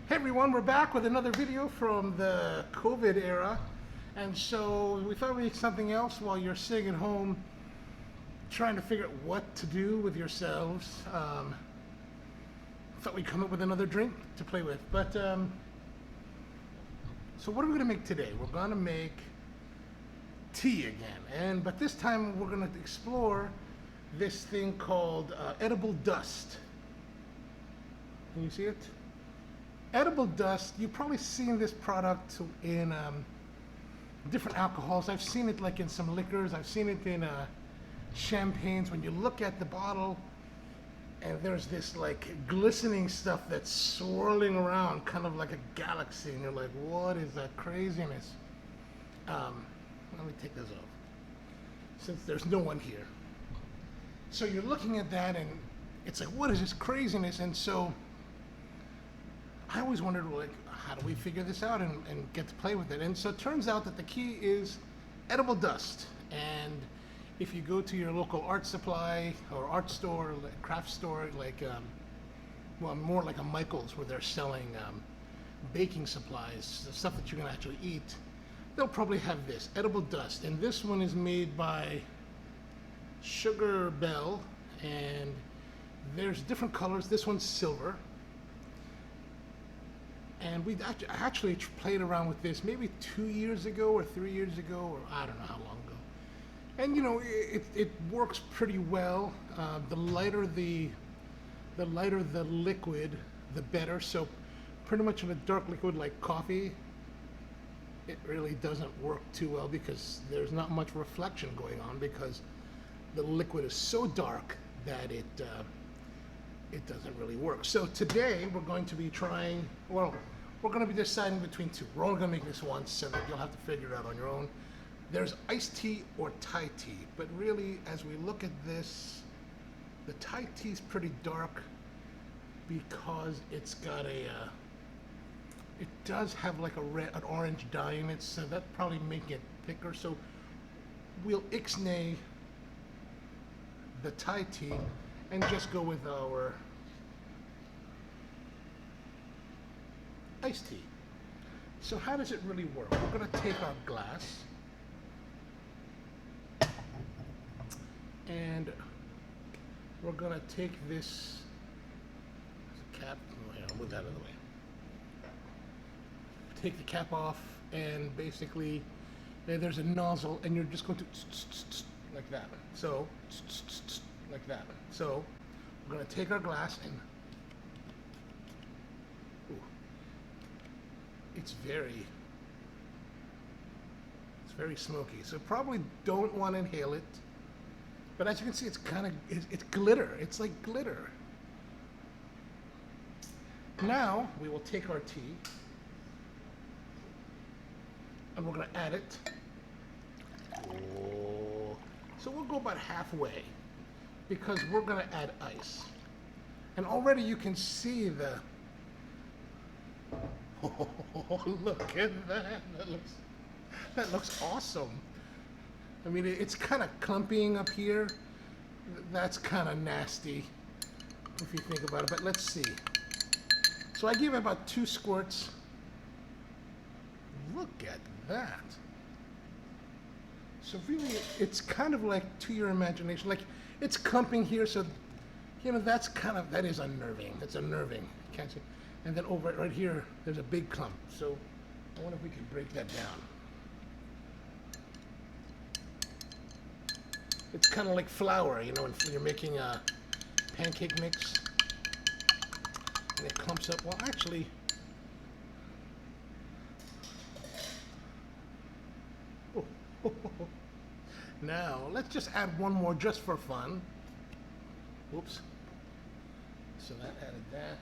Hey everyone, we're back with another video from the COVID era. And so we thought we'd make something else while you're sitting at home trying to figure out what to do with yourselves. Thought we'd come up with another drink to play with. So what are we gonna make today? We're gonna make tea again. But this time we're gonna explore this thing called edible dust. Can you see it? Edible dust, you've probably seen this product in different alcohols. I've seen it like in some liquors. I've seen it in champagnes. When you look at the bottle and there's this like glistening stuff that's swirling around kind of like a galaxy, and you're like, what is that craziness? Let me take this off since there's no one here. So you're looking at that and it's like, what is this craziness? And so I always wondered, like, how do we figure this out and get to play with it? And so it turns out that the key is edible dust. And if you go to your local art supply or art store, like craft store, like, well, more like a Michael's where they're selling baking supplies, the stuff that you can actually eat, they'll probably have this, edible dust. And this one is made by Sugarbelle, and there's different colors. This one's silver. And we actually played around with this maybe 2 years ago or 3 years ago, or I don't know how long ago. And you know, it works pretty well. The lighter the liquid, the better. So pretty much in a dark liquid like coffee, it really doesn't work too well because there's not much reflection going on because the liquid is so dark that it doesn't really work. So today we're going to be trying, well, we're going to be deciding between two. We're only going to make this once, so that you'll have to figure it out on your own. There's iced tea or Thai tea, but really, as we look at this, the Thai tea is pretty dark because it's got a, it does have like an orange dye in it, so that probably make it thicker. So we'll ixnay the Thai tea and just go with our iced tea. So how does it really work? We're going to take our glass and we're going to take this cap, I'll move that out of the way. Take the cap off, and basically there's a nozzle and you're just going to like that. So like that. So we're going to take our glass and it's very smoky. So probably don't want to inhale it. But as you can see, it's kind of it's glitter. It's like glitter. Now we will take our tea and we're going to add it. Oh. So we'll go about halfway because we're going to add ice. And already you can see the, oh, look at that. That looks awesome. I mean, it's kind of clumping up here. That's kind of nasty if you think about it, but let's see. So I give it about 2 squirts. Look at that. So really, it's kind of like to your imagination. Like, it's clumping here, so, you know, that is unnerving. It's unnerving. Can't see. And then over right here, there's a big clump. So I wonder if we can break that down. It's kind of like flour, you know, when you're making a pancake mix and it clumps up. Well, actually, now let's just add one more just for fun. Whoops. So that added that.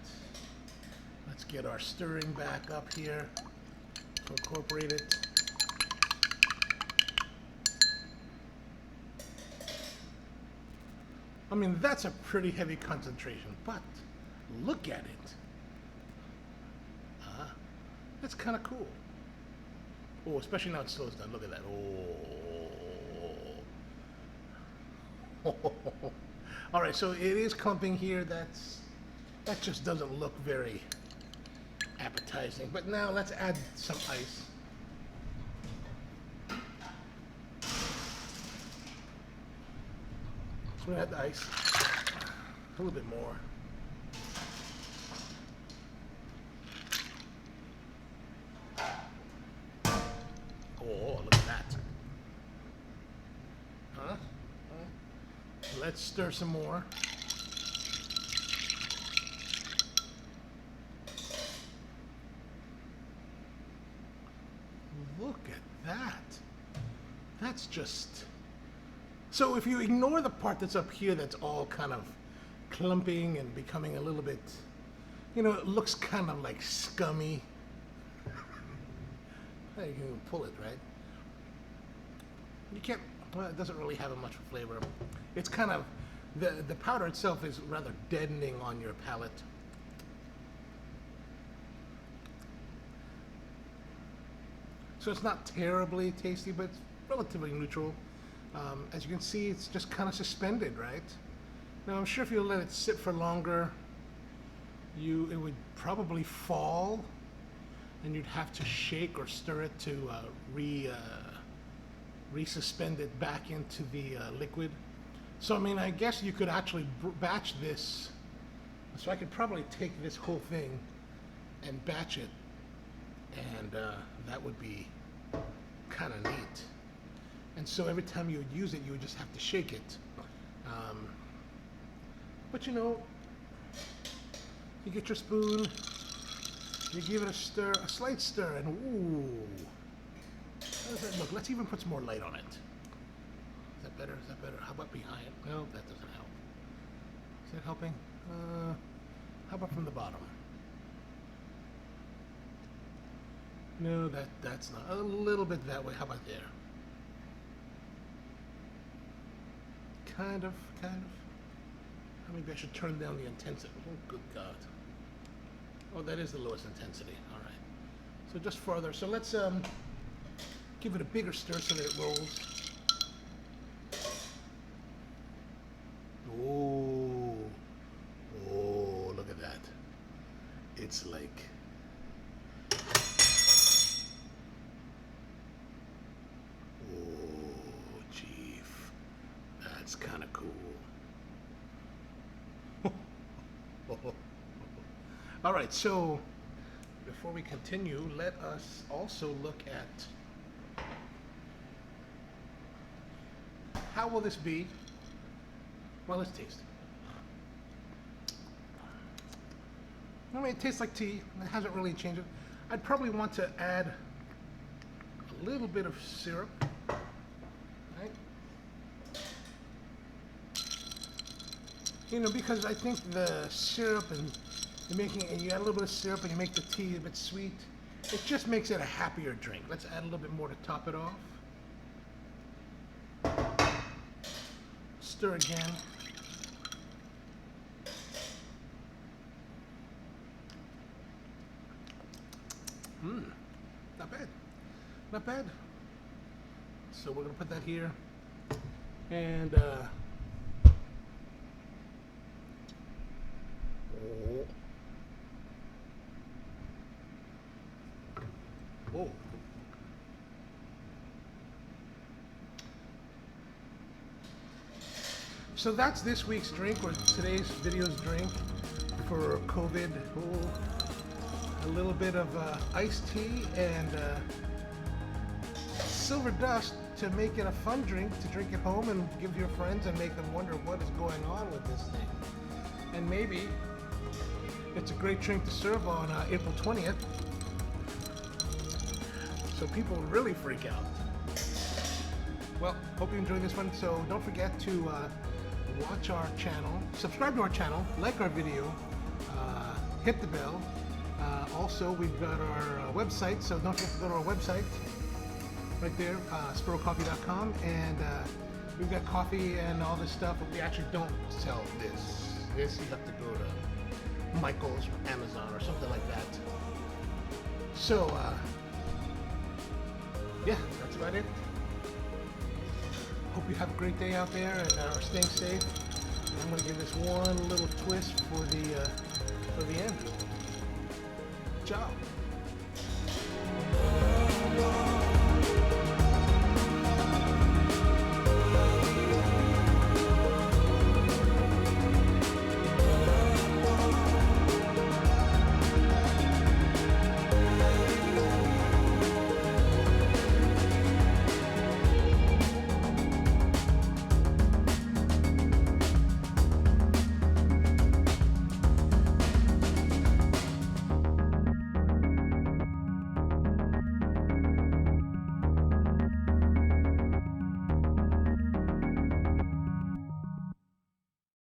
Let's get our stirring back up here to incorporate it. I mean, that's a pretty heavy concentration, but look at it. That's kind of cool. Oh, especially now it slows down. Look at that. Oh. All right, so it is clumping here. That just doesn't look very appetizing. But now let's add some ice. So we add the ice, a little bit more. Oh, look at that. Huh? Let's stir some more. Look at that. That's just... So if you ignore the part that's up here that's all kind of clumping and becoming a little bit, you know, it looks kind of like scummy. You can pull it, right? You can't, well, it doesn't really have much flavor. It's kind of, the powder itself is rather deadening on your palate. So it's not terribly tasty, but it's relatively neutral. As you can see, it's just kind of suspended, right? Now I'm sure if you let it sit for longer, it would probably fall, and you'd have to shake or stir it to resuspend it back into the liquid. So I mean, I guess you could actually batch this. So I could probably take this whole thing and batch it, and that would be kind of neat. And so every time you would use it, you would just have to shake it. But you know, you get your spoon, you give it a stir, a slight stir, and ooh. How does that look? Let's even put some more light on it. Is that better? Is that better? How about behind? No, that doesn't help. Is that helping? How about from the bottom? No, that's not. A little bit that way. How about there? Kind of. Maybe I should turn down the intensity. Oh, good God. Oh, that is the lowest intensity. All right. So just further. So let's give it a bigger stir so that it rolls. Oh, look at that. It's like... Oh, chief. That's kind of cool. All right, so before we continue, let us also look at how will this be? Well, let's taste it. I mean, it tastes like tea. It hasn't really changed it. I'd probably want to add a little bit of syrup. Right? You know, because I think the syrup and you add a little bit of syrup and you make the tea a bit sweet. It just makes it a happier drink. Let's add a little bit more to top it off. Stir again. Not bad. Not bad. So we're gonna put that here. And whoa. So that's this week's drink, or today's video's drink for COVID. A little bit of iced tea and silver dust to make it a fun drink to drink at home and give your friends and make them wonder what is going on with this thing. And maybe it's a great drink to serve on April 20th. So people really freak out. Well, hope you enjoyed this one. So don't forget to watch our channel, subscribe to our channel, like our video, hit the bell. Also, we've got our website, so don't forget to go to our website right there, sprocoffee.com, and we've got coffee and all this stuff, but we actually don't sell this. This you have to go to Michael's or Amazon or something like that. So, yeah, that's about it. Hope you have a great day out there and are staying safe. And I'm going to give this one little twist for the end. Ciao.